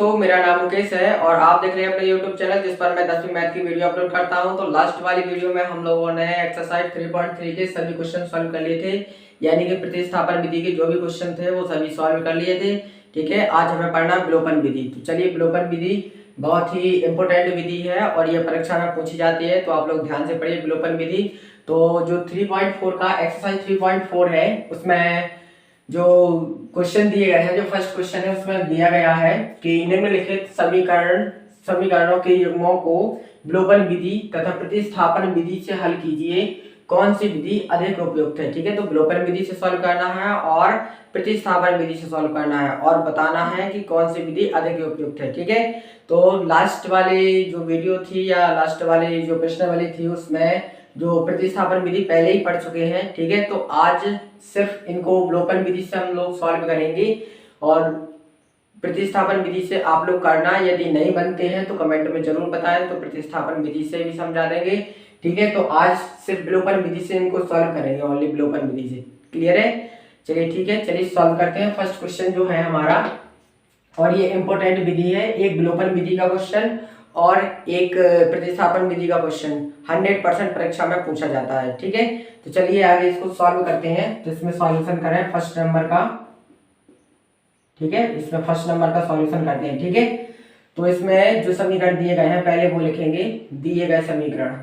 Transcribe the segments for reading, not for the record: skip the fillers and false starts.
दोस्तों, मेरा नाम मुकेश है और आप देख रहे हैं अपने YouTube चैनल जिस पर मैं 10वीं मैथ की वीडियो अपलोड करता हूं। तो लास्ट वाली वीडियो में हम लोगों ने एक्सरसाइज 3.3 के सभी क्वेश्चन सॉल्व कर लिए थे, यानी कि प्रतिस्थापन विधि के जो भी क्वेश्चन थे वो सभी सॉल्व कर लिए थे। ठीक है, आज हमें पढ़ना विलोपन विधि। तो चलिए, विलोपन विधि बहुत ही इंपॉर्टेंट विधि है और ये परीक्षा में पूछी जाती है, तो आप लोग ध्यान से पढ़िए विलोपन विधि। तो जो 3.4 का एक्सरसाइज 3.4 है उसमें जो क्वेश्चन दिए गए हैं, जो फर्स्ट क्वेश्चन है उसमें दिया गया है कि निम्नलिखित समीकरणों के युग्मों को विलोपन विधि तथा प्रतिस्थापन विधि से हल कीजिए, कौन सी विधि अधिक उपयुक्त है। ठीक है, तो विलोपन विधि से सॉल्व करना है और प्रतिस्थापन विधि से सॉल्व करना है और बताना है कि कौन सी विधि अधिक उपयुक्त है। ठीक है, तो लास्ट वाली जो वीडियो थी या लास्ट वाली जो प्रश्नावली थी उसमें जो प्रतिस्थापन विधि पहले ही पढ़ चुके हैं। ठीक है, तो आज सिर्फ इनको विलोपन विधि से हम लोग सॉल्व करेंगे और प्रतिस्थापन विधि से आप लोग करना, यदि नहीं बनते हैं तो कमेंट में जरूर बताएं, तो प्रतिस्थापन विधि से भी समझा देंगे। ठीक है, तो आज सिर्फ विलोपन विधि से इनको सॉल्व करेंगे, ओनली विलोपन विधि से। क्लियर है? चलिए ठीक है, चलिए सॉल्व करते हैं। फर्स्ट क्वेश्चन जो है हमारा, और ये इंपॉर्टेंट विधि है, एक विलोपन विधि का क्वेश्चन और एक प्रतिस्थापन विधि का क्वेश्चन 100% परीक्षा में पूछा जाता है। ठीक है, तो चलिए आगे इसको सॉल्व करते हैं। तो इसमें सॉल्यूशन करें फर्स्ट नंबर का। ठीक है, इसमें फर्स्ट नंबर का सॉल्यूशन करते हैं। ठीक है, तो इसमें जो समीकरण दिए गए हैं पहले वो लिखेंगे, दिए गए समीकरण।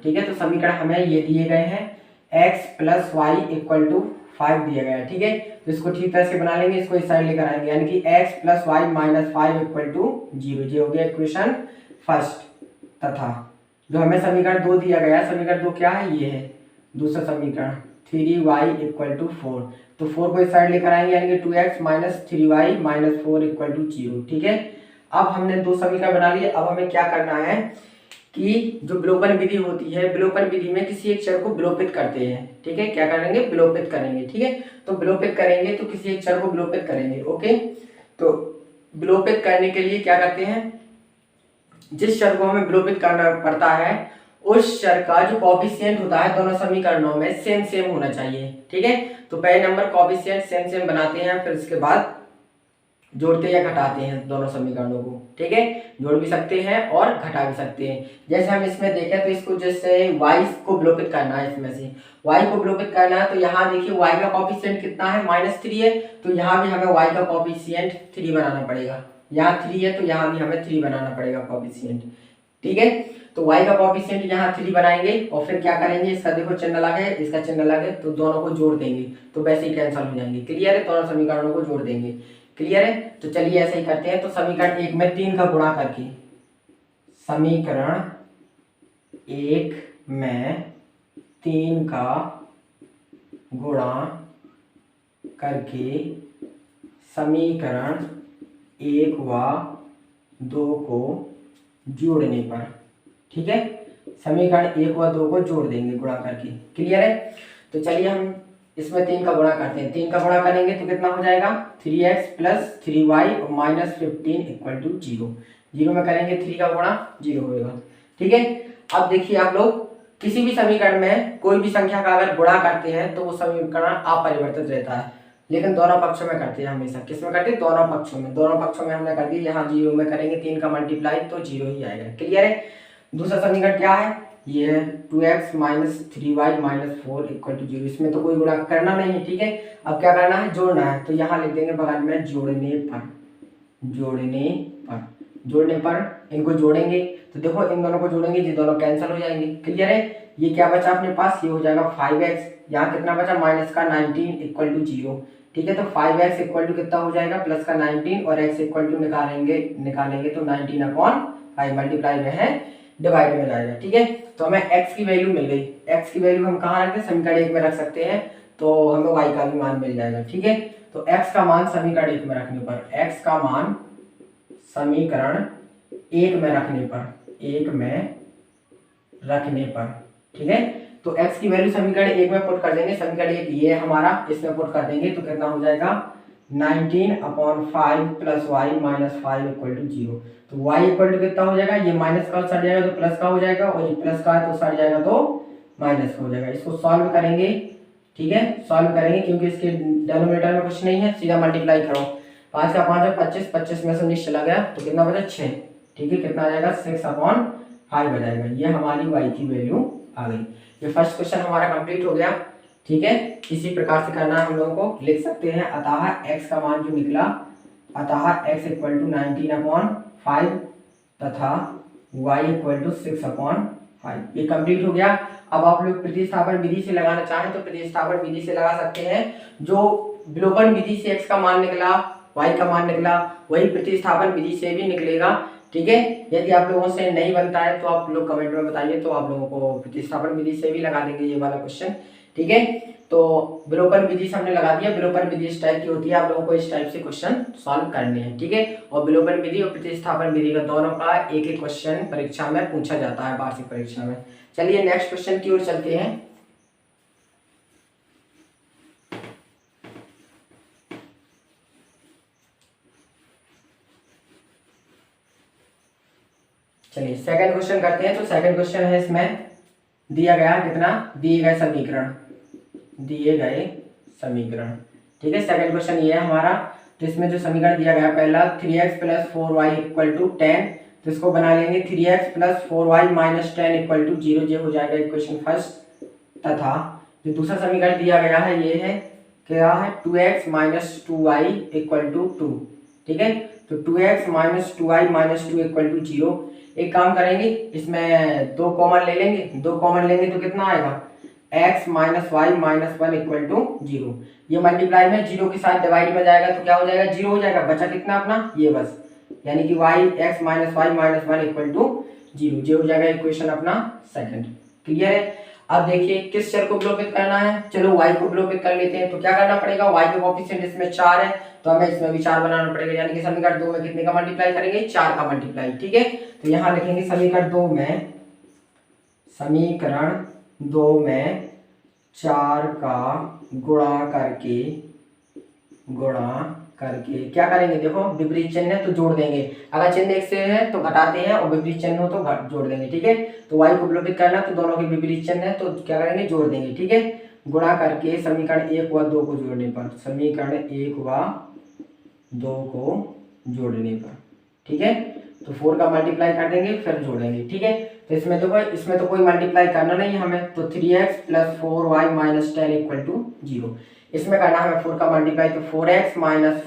ठीक है, तो समीकरण हमें ये दिए गए हैं, x + y = 5 दिया गया है। ठीक है, तो इसको ठीक तरह से बना लेंगे, इसको इस साइड लेकर आएंगे, यानी कि x + y - 5 = 0। ये हो गया इक्वेशन फर्स्ट। तथा जो हमें समीकरण 2 दिया गया है, समीकरण 2 क्या है, ये है दूसरा समीकरण 3y = 4। तो 4 को इस साइड लेकर आएंगे, यानी कि 2x - 3y - 4 = 0। ठीक है, अब हमने 2 समीकरण बना लिए। अब हमें क्या करना है कि जो विलोपन विधि होती है, विलोपन विधि में किसी एक चर को विलोपित करते हैं। ठीक है, क्या करेंगे, विलोपित करेंगे। ठीक है, तो विलोपित करेंगे तो किसी एक चर को विलोपित करेंगे। ओके, तो विलोपित करने के लिए क्या करते हैं, जिस चर को हमें विलोपित करना पड़ता है उस चर का जो कोएफिशिएंट होता है दोनों समीकरणों में सेम होना चाहिए। ठीक है, तो पहले नंबर कोएफिशिएंट सेम बनाते हैं, फिर उसके बाद जोड़ते या घटाते हैं दोनों समीकरणों को। ठीक है, जोड़ भी सकते हैं और घटा भी सकते हैं। जैसे हम इसमें देखें तो इसको जैसे y को विलोपित करना है, इसमें से y को विलोपित करना है, तो यहाँ देखिए y का कोएफिशिएंट कितना है, -3 है, तो यहाँ भी हमें y का कोएफिशिएंट 3 बनाना पड़ेगा। यहाँ 3 है तो यहाँ भी हमें 3 बनाना पड़ेगा कोएफिशिएंट। ठीक है, तो y का कोएफिशिएंट यहाँ 3 बनाएंगे और फिर क्या करेंगे, इसका देखो चिन्ह अलग है, इसका चिन्ह अलग है, तो दोनों को जोड़ देंगे, तो वैसे ही कैंसिल हो जाएंगे। क्लियर है? दोनों समीकरणों को जोड़ देंगे। क्लियर है? तो चलिए ऐसे ही करते हैं। तो समीकरण 1 में 3 का गुणा करके, समीकरण 1 में 3 का गुणा करके समीकरण 1 व 2 को जोड़ने पर, ठीक है, समीकरण 1 व 2 को जोड़ देंगे गुणा करके। क्लियर है? तो चलिए हम इसमें 3 का गुणा करते हैं। 3 का गुणा करेंगे तो कितना हो जाएगा, 3x + 3y - 15 = 0। 0 में करेंगे 3 का गुणा, 0 होगा। ठीक है, अब देखिए आप लोग किसी भी समीकरण में कोई भी संख्या का अगर गुणा करते हैं तो वो समीकरण अपरिवर्तित रहता है, लेकिन दोनों पक्षों में करते हैं हमेशा। किस में करते हैं, दोनों पक्षों में। दोनों पक्षों में हमने कर दिया, यहाँ 0 में करेंगे 3 का मल्टीप्लाई तो 0 ही आएगा। क्लियर है? दूसरा समीकरण क्या है, ये है 2x - 3y - 4 = 0। इसमें तो कोई गुणा करना नहीं है। ठीक है, अब क्या करना है, जोड़ना है, तो यहाँ लिख देंगे बगल में जोड़ने पर इनको जोड़ेंगे, तो देखो इन दोनों को जोड़ेंगे, ये दोनों कैंसिल हो जाएंगे। क्लियर है? ये क्या बचा अपने पास, ये हो जाएगा 5x, यहाँ कितना बचा, -19 = 0। ठीक है, तो 5x = कितना हो जाएगा, +19 और x = निकालेंगे तो 19/5 मल्टीप्लाई में है, डिवाइड में जाएगा। ठीक है, तो हमें x की वैल्यू मिल गई। x की वैल्यू हम कहाँ रखते हैं, समीकरण 1 में रख सकते हैं, तो हमें y का भी मान मिल जाएगा। ठीक है, तो x का मान समीकरण 1 में रखने पर, x का मान समीकरण 1 में रखने पर, ठीक है, तो x की वैल्यू समीकरण 1 में पुट कर देंगे। समीकरण 1 ये हमारा, इसमें पुट कर देंगे तो कितना हो जाएगा, 19/5 + y - 5 = 0। तो y = कितना हो जाएगा, ये माइनस का सट जाएगा तो प्लस का हो जाएगा, और ये प्लस का है तो सट जाएगा तो माइनस का हो जाएगा। इसको सॉल्व करेंगे ठीक है, सॉल्व करेंगे क्योंकि इसके डिनोमिनेटर में कुछ नहीं है, सीधा मल्टीप्लाई करो। 5 का 5 है 25, 25 में से 19 चला गया तो कितना बचा 6। ठीक है, कितना आ जाएगा 6/5 आ जाएगा। ये हमारी y की वैल्यू आ गई। ये फर्स्ट क्वेश्चन हमारा कंप्लीट हो गया। ठीक है, इसी प्रकार से करना है हम लोगों को। लिख सकते हैं अतः x का मान जो निकला, अतः x इक्वल टू 19/5 तथा y इक्वल टू 6/5। ये कंप्लीट हो गया। अब आप लोग प्रतिस्थापन विधि से लगाना चाहें तो प्रतिस्थापन विधि से लगा सकते हैं। जो विलोपन विधि से x का मान निकला, y का मान निकला, वही प्रतिस्थापन विधि से भी निकलेगा। ठीक है, यदि आप लोगों से नहीं बनता है तो आप लोग कमेंट में बताइए, तो आप लोगों को प्रतिस्थापन विधि से भी लगा देंगे ये वाला क्वेश्चन। ठीक है, तो विलोपन विधि से हमने लगा दिया। विलोपन विधि इस टाइप की होती है, आप लोगों को इस टाइप से क्वेश्चन सॉल्व करने हैं। ठीक है, और विलोपन विधि और प्रतिस्थापन विधि का दोनों का एक एक क्वेश्चन परीक्षा में पूछा जाता है, वार्षिक परीक्षा में। चलिए नेक्स्ट क्वेश्चन की ओर चलते हैं। चलिए सेकंड क्वेश्चन करते हैं। तो सेकंड क्वेश्चन है, इसमें दिया गया कितना, दिए गए समीकरण, दिए गए समीकरण। ठीक है, सेकंड क्वेश्चन ये है हमारा। तो इसमें जो समीकरण दिया गया पहला 3x + 4y = 10, तो इसको बना लेंगे 3x + 4y - 10 = 0। ये हो जाएगा इक्वेशन फर्स्ट। तथा जो दूसरा समीकरण दिया गया है ये है, क्या है, 2x - 2y = 2। ठीक है, तो 2x - 2y - 2 = 0। एक काम करेंगे, इसमें 2 कॉमन ले लेंगे। 2 कॉमन लेंगे तो कितना आएगा, x - y - 1 = 0। ये मल्टीप्लाई में 0 के साथ डिवाइड में जाएगा तो क्या हो जाएगा, 0 हो जाएगा। बचा कितना अपना, ये बस, यानी कि x - y - 1 = 0। ये हो जाएगा इक्वेशन अपना सेकंड। क्लियर है। अब देखिए किस चर को विलोपित करना है। चलो y को विलोपित कर लेते हैं। तो क्या करना पड़ेगा, y के कोएफिशिएंट इसमें 4 है तो हमें इसमें भी 4 बनाना पड़ेगा। यानी कि समीकरण 2 में कितने का मल्टीप्लाई करेंगे, 4 का मल्टीप्लाई। ठीक है, तो यहाँ लिखेंगे समीकरण 2 में, समीकरण 2 में 4 का गुणा करके क्या करेंगे, देखो विपरीत चिन्ह है तो जोड़ देंगे। अगर चिन्ह एक से है तो घटाते हैं और विपरीत चिन्ह हो तो जोड़ देंगे। ठीक है, तो y को विलोपित करना तो दोनों के विपरीत चिन्ह है तो क्या करेंगे, जोड़ देंगे। ठीक है, गुणा करके समीकरण 1 व 2 को जोड़ने पर, समीकरण 1 व 2 को जोड़ने पर। ठीक है, तो 4 का मल्टीप्लाई कर देंगे फिर जोड़ेंगे। ठीक है, तो इसमें तो कोई मल्टीप्लाई करना नहीं है हमें, तो 3x + 4y - 10 = 0। इसमें करना है 4 का मल्टीप्लाई, तो 4x -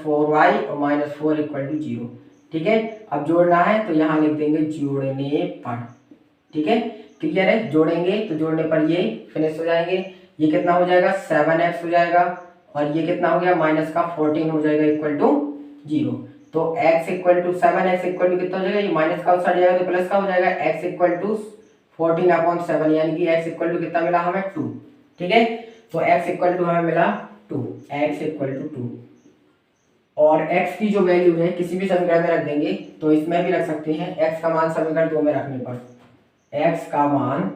4y और -4 = 0। ठीक है, अब जोड़ना है तो यहाँ लिख देंगे जोड़ने पर। ठीक है, क्लियर है। जोड़ेंगे तो जोड़ने पर ये फिनिश हो जाएंगे। ये कितना हो जाएगा, 7x हो जाएगा, और ये कितना हो गया, -14 हो जाएगा = 0। तो x = 7x = कितना हो जाएगा, ये माइनस का साइड जाएगा तो प्लस का हो जाएगा, x = 14/7, यानी कि x = कितना मिला हमें, 2। ठीक है, तो x = हमें मिला 2, x = 2। और x की जो वैल्यू है किसी भी समीकरण में रख देंगे, तो इसमें भी रख सकते हैं। x का मान समीकरण 2 में रखने पर, x का मान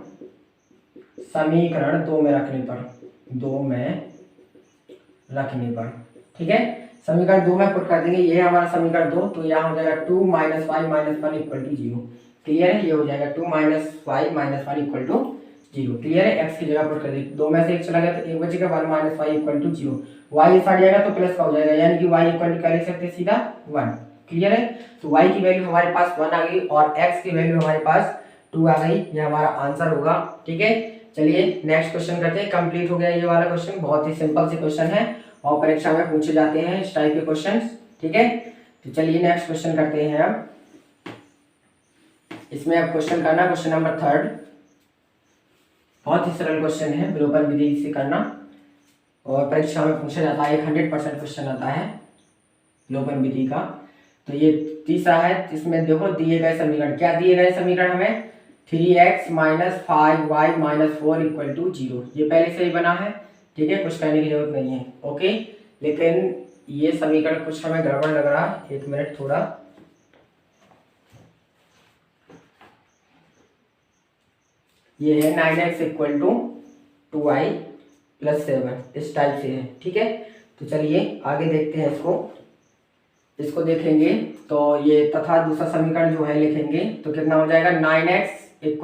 समीकरण 2 में रखने पर, 2 में रखने पर। ठीक है, समीकरण 2 में पुट कर देंगे। ये है हमारा समीकरण 2, तो यहाँ हो जाएगा 2 - y - 1 = 0। क्लियर है, ये हो जाएगा 2 - y - 1 = 0। क्लियर है, x की जगह पुट कर देंगे, 2 में से 1 चला गया तो 1 बचेगा, 1 - y = 0। y इस साइड जाएगा तो प्लस का हो जाएगा, यानी कि y = क्या लिख सकते हैं, सीधा 1। क्लियर है, तो y की वैल्यू हमारे पास 1 आ गई और x की वैल्यू हमारे पास 2 आ गई। ये हमारा आंसर होगा। ठीक है, चलिए नेक्स्ट क्वेश्चन करते हैं। कंप्लीट हो गया ये वाला क्वेश्चन, बहुत ही सिंपल से क्वेश्चन है और परीक्षा में पूछे जाते हैं इस टाइप के क्वेश्चंस। ठीक है, तो चलिए नेक्स्ट क्वेश्चन करते हैं। अब इसमें अब क्वेश्चन करना, क्वेश्चन नंबर 3। बहुत ही सरल क्वेश्चन है, विलोपन विधि से करना और परीक्षा में पूछा जाता है। 100% क्वेश्चन आता है विलोपन विधि का। तो ये तीसरा है, इसमें देखो दिए गए समीकरण, क्या दिए गए समीकरण हमें, 3x - 5y - 4 = 0। ये पहले से ही बना है। ठीक है, कुछ कहने की जरूरत नहीं है। ओके, लेकिन ये समीकरण कुछ हमें गड़बड़ लग रहा है। 1 मिनट, थोड़ा ये है 9x = 2y + 7, इस टाइप से है। ठीक है, तो चलिए आगे देखते हैं इसको देखेंगे। तो ये तथा दूसरा समीकरण जो है लिखेंगे तो कितना हो जाएगा, 9x =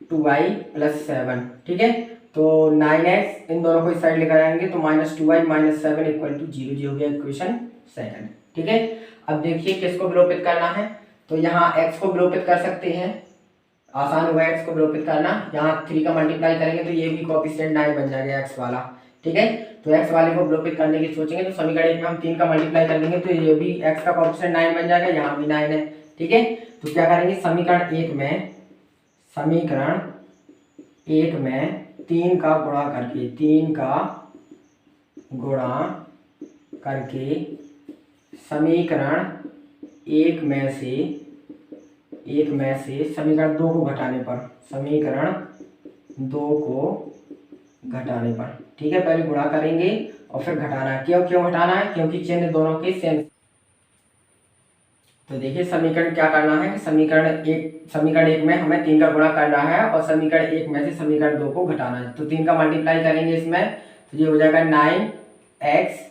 2y प्लस 7, ठीक है। तो 9x इन दोनों को इस साइड लेकर आएंगे तो -2y माइनस 7 इक्वल टू 0, ये हो गया इक्वेशन सेकंड, ठीक है। अब देखिए किसको विलोपित करना है, तो यहाँ x को विलोपित कर सकते हैं, आसान होगा x को विलोपित करना। यहाँ 3 का मल्टीप्लाई करेंगे तो ये भी कोएफिशिएंट 9 बन जाएगा x वाला, ठीक है। तो x वाले को विलोपित करने की सोचेंगे तो समीकरण 1 में हम 3 का मल्टीप्लाई कर देंगे तो ये भी x का कोएफिशिएंट 9 बन जाएगा, यहाँ भी 9 है, ठीक है। तो क्या करेंगे, समीकरण एक में 3 का गुणा करके समीकरण एक में से समीकरण 2 को घटाने पर, ठीक है। पहले गुणा करेंगे और फिर घटाना है। क्यों घटाना है, क्योंकि चिन्ह दोनों के सेम। तो देखिए समीकरण क्या करना है कि समीकरण एक में हमें 3 का गुणा करना है और समीकरण एक में से समीकरण 2 को घटाना है। तो 3 का मल्टीप्लाई करेंगे इसमें तो ये हो जाएगा 9x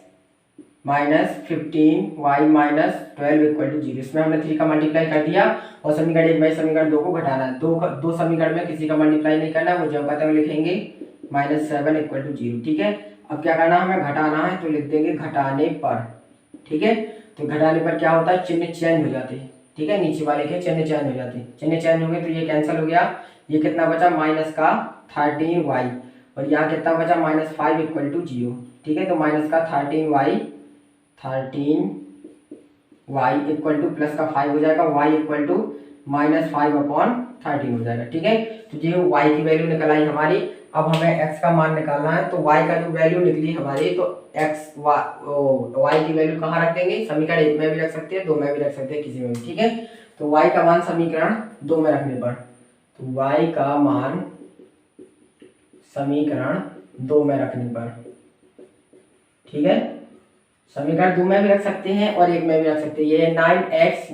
minus 15y minus 12 equal to 0। इसमें हमने 3 का मल्टीप्लाई कर दिया और समीकरण एक में समीकरण 2 को घटाना है। दो समीकरण में किसी का मल्टीप्लाई नहीं करना है, वो जब कहते हैं लिखेंगे -7 इक्वल टू 0, ठीक है। अब क्या करना है, हमें घटाना है तो लिख देंगे घटाने पर, ठीक है। तो घटाने पर क्या होता है, चिन्ह चेंज हो जाते हैं, ठीक है। नीचे वाले के चिन्ह चेंज हो जाते हैं, चिन्ह चेंज हो गए तो ये कैंसिल हो गया। ये कितना बचा, माइनस का 13y और यहाँ कितना बचा -5 इक्वल टू 0, ठीक है। तो माइनस का 13y इक्वल टू प्लस का 5 हो जाएगा, y इक्वल टू -5/13 हो जाएगा, ठीक है। तो ये y की वैल्यू निकल आई हमारी। अब हमें x का मान निकालना है, तो y का जो वैल्यू निकली हमारी, तो y की वैल्यू कहाँ रख देंगे, समीकरण एक में भी रख सकते हैं, 2 में भी रख सकते हैं, किसी में भी, ठीक है। तो y का मान समीकरण 2 में रखने पर, तो y का मान समीकरण 2 में रखने पर, ठीक है। समीकरण 2 में भी रख सकते हैं और 1 में भी रख सकते हैं। ये 9x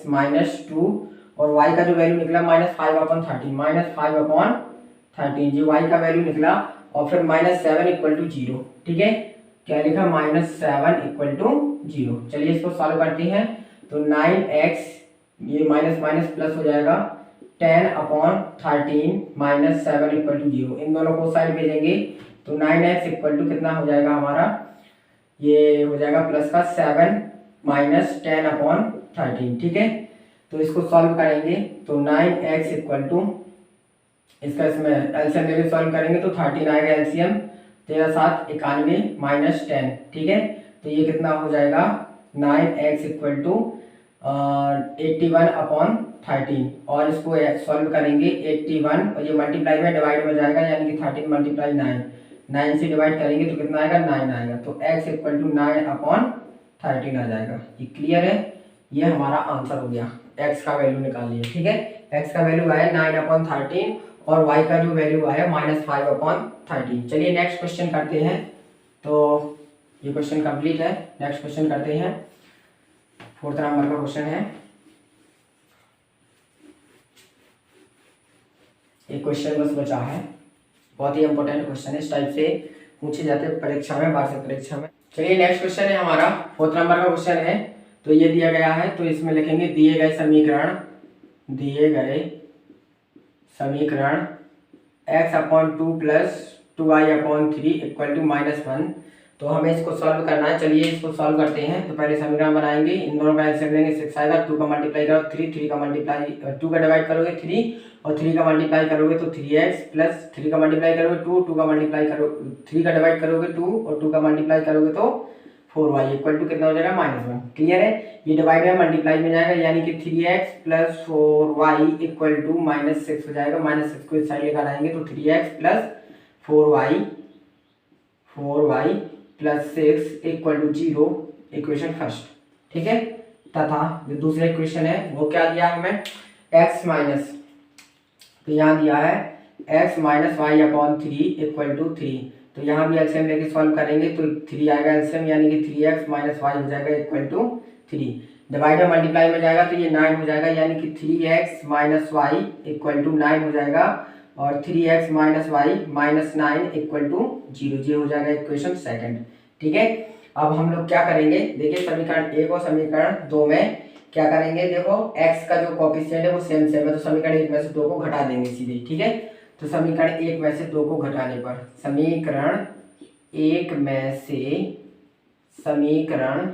माइनस 2 और y का जो वैल्यू निकला -5/13 जो y का वैल्यू निकला, और फिर -7 इक्वल टू 0, ठीक है। क्या लिखा, -7 इक्वल टू 0। चलिए इसको सॉल्व करते हैं। तो 9x ये माइनस माइनस प्लस हो जाएगा, 10/13 -7 इक्वल टू 0। इन दोनों को साइड भेजेंगे तो 9x इक्वल टू कितना हो जाएगा हमारा, ये हो जाएगा प्लस का 7 माइनस 10/13, ठीक है। तो इसको सॉल्व करेंगे तो 9x इक्वल टू, इसका इसमें एलसीएम लेके सॉल्व करेंगे तो 13 आएगा एलसीएम, 13 7 91 माइनस 10, ठीक है। तो ये कितना हो जाएगा, 9x इक्वल टू 81/13 और इसको सॉल्व करेंगे 81 और ये मल्टीप्लाई में डिवाइड हो जाएगा, यानी कि 13 मल्टीप्लाई 9 से डिवाइड करेंगे तो कितना आएगा, 9 आएगा। तो x इक्वल टू 9/13 आ जाएगा। ये क्लियर है, ये हमारा आंसर हो गया, x का वैल्यू निकाल लिया, ठीक है। x का वैल्यू आया 9/13 और y का जो वैल्यू आया -5/13। चलिए नेक्स्ट क्वेश्चन करते हैं। तो ये क्वेश्चन कंप्लीट है, नेक्स्ट क्वेश्चन करते हैं। 4th नंबर का क्वेश्चन है। एक क्वेश्चन बस बचा है, बहुत ही इंपॉर्टेंट क्वेश्चन है, इस टाइप से पूछे जाते हैं परीक्षा में, वार्षिक परीक्षा में। चलिए नेक्स्ट क्वेश्चन है हमारा, 4th नंबर का क्वेश्चन है। तो ये दिया गया है, तो इसमें लिखेंगे दिए गए समीकरण x/2 plus 2y/3 equal to -1। तो हमें इसको सॉल्व करना है। चलिए इसको सॉल्व करते हैं। तो पहले समीकरण बनाएंगे, इन दोनों का एलसीएम लेंगे 6 आएगा, 2 का मल्टीप्लाई करो 3 का मल्टीप्लाई 2 का डिवाइड करोगे 3 और 3 का मल्टीप्लाई करोगे तो 3x प्लस 3 का मल्टीप्लाई करोगे 2 का मल्टीप्लाई करो 3 का डिवाइड करोगे 2 और 2 का मल्टीप्लाई करोगे तो 4y इक्वल टू कितना हो जाएगा, -1। क्लियर है, ये डिवाइड में मल्टीप्लाई में जाएगा, यानी कि 3x plus 4y equal to -6 हो जाएगा। -6 को इस साइड लेकर आएंगे तो 3x plus 4y plus 6 equal to 0, equation first, ठीक है। तथा जो दूसरा इक्वेशन है वो क्या दिया है हमें, x माइनस, तो यहाँ दिया है x minus y/3 equal to 3। तो यहाँ भी एलसीएम लेके सॉल्व करेंगे तो 3 आएगा एलसीएम, यानी कि 3x माइनस y हो जाएगा इक्वल टू 3। डिवाइड में मल्टीप्लाई में जाएगा तो ये 9 हो जाएगा, यानी कि 3x minus y equal to 9 हो जाएगा और 3x minus y minus 9 equal to 0, ये हो जाएगा इक्वेशन सेकंड, ठीक है। अब हम लोग क्या करेंगे, देखिए समीकरण 1 और समीकरण 2 में क्या करेंगे, देखो x का जो कोएफिशिएंट है वो सेम सेम है, तो समीकरण 1 में से 2 को घटा देंगे सीधे, ठीक है। तो समीकरण 1 में से 2 को घटाने पर, समीकरण 1 में से समीकरण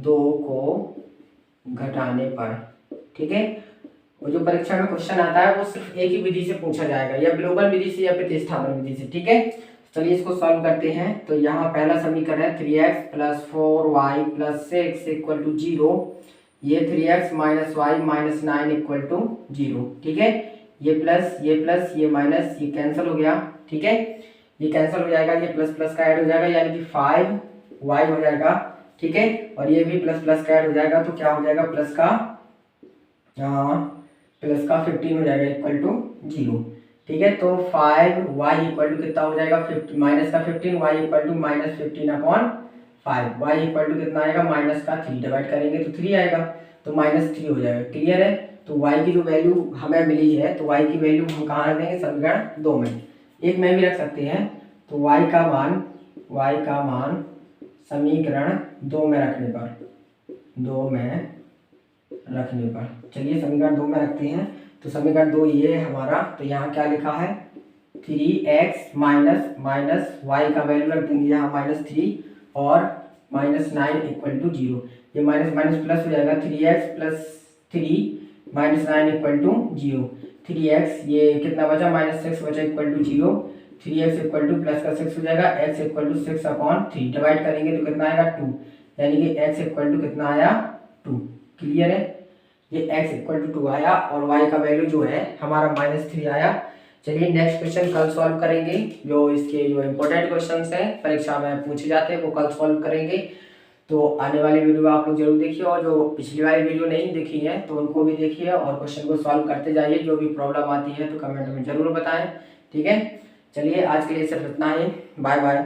2 को घटाने पर, ठीक है। और जो परीक्षा में क्वेश्चन आता है वो सिर्फ एक ही विधि से पूछा जाएगा, या विलोपन विधि से या प्रतिस्थापन विधि से, ठीक है। चलिए इसको सॉल्व करते हैं। तो यहाँ पहला समीकरण है 3x + 4y + 6 = 0, ये 3x - y - 9 = 0, ठीक है। ये प्लस ये माइनस, ये कैंसिल हो गया, ठीक है। ये कैंसिल हो जाएगा, ये प्लस प्लस का ऐड हो जाएगा, यानी कि 5y हो जाएगा, ठीक है। और ये भी प्लस प्लस का ऐड हो जाएगा, तो क्या हो जाएगा, प्लस का 15 हो जाएगा = 0, ठीक है। तो 5y = कितना हो जाएगा, माइनस का 15, y = -15/5, y = कितना आएगा, -3, डिवाइड करेंगे तो 3 आएगा, तो -3 हो जाएगा, क्लियर है। तो y की जो वैल्यू हमें मिली है, तो y की वैल्यू हम कहाँ रख देंगे, समीकरण 2 में, एक में भी रख सकते हैं। तो y का मान समीकरण 2 में रखने पर, चलिए समीकरण 2 में रखते हैं। तो समीकरण 2 ये है हमारा, तो यहाँ क्या लिखा है, 3x माइनस y का वैल्यू रख देंगे यहाँ -3 और -9 = 0, ये माइनस माइनस प्लस हो जाएगा, 3x + 3 - 9 = 0, 3x ये कितना बचा, -6 बचा = 0, 3x = प्लस का 6 हो जाएगा, x = 6/3, डिवाइड करेंगे तो कितना आएगा 2, यानी कि x = कितना आया 2, क्लियर है। ये x = 2 आया और y का वैल्यू जो है हमारा -3 आया। चलिए नेक्स्ट क्वेश्चन कल सॉल्व करेंगे, जो इसके जो इम्पोर्टेंट क्वेश्चंस हैं परीक्षा में पूछे जाते हैं वो कल सॉल्व करेंगे। तो आने वाली वीडियो आप लोग जरूर देखिए, और जो पिछली वाली वीडियो नहीं देखी है तो उनको भी देखिए और क्वेश्चन को सॉल्व करते जाइए। जो भी प्रॉब्लम आती है तो कमेंट में जरूर बताएं, ठीक है। चलिए आज के लिए सिर्फ इतना ही, बाय बाय।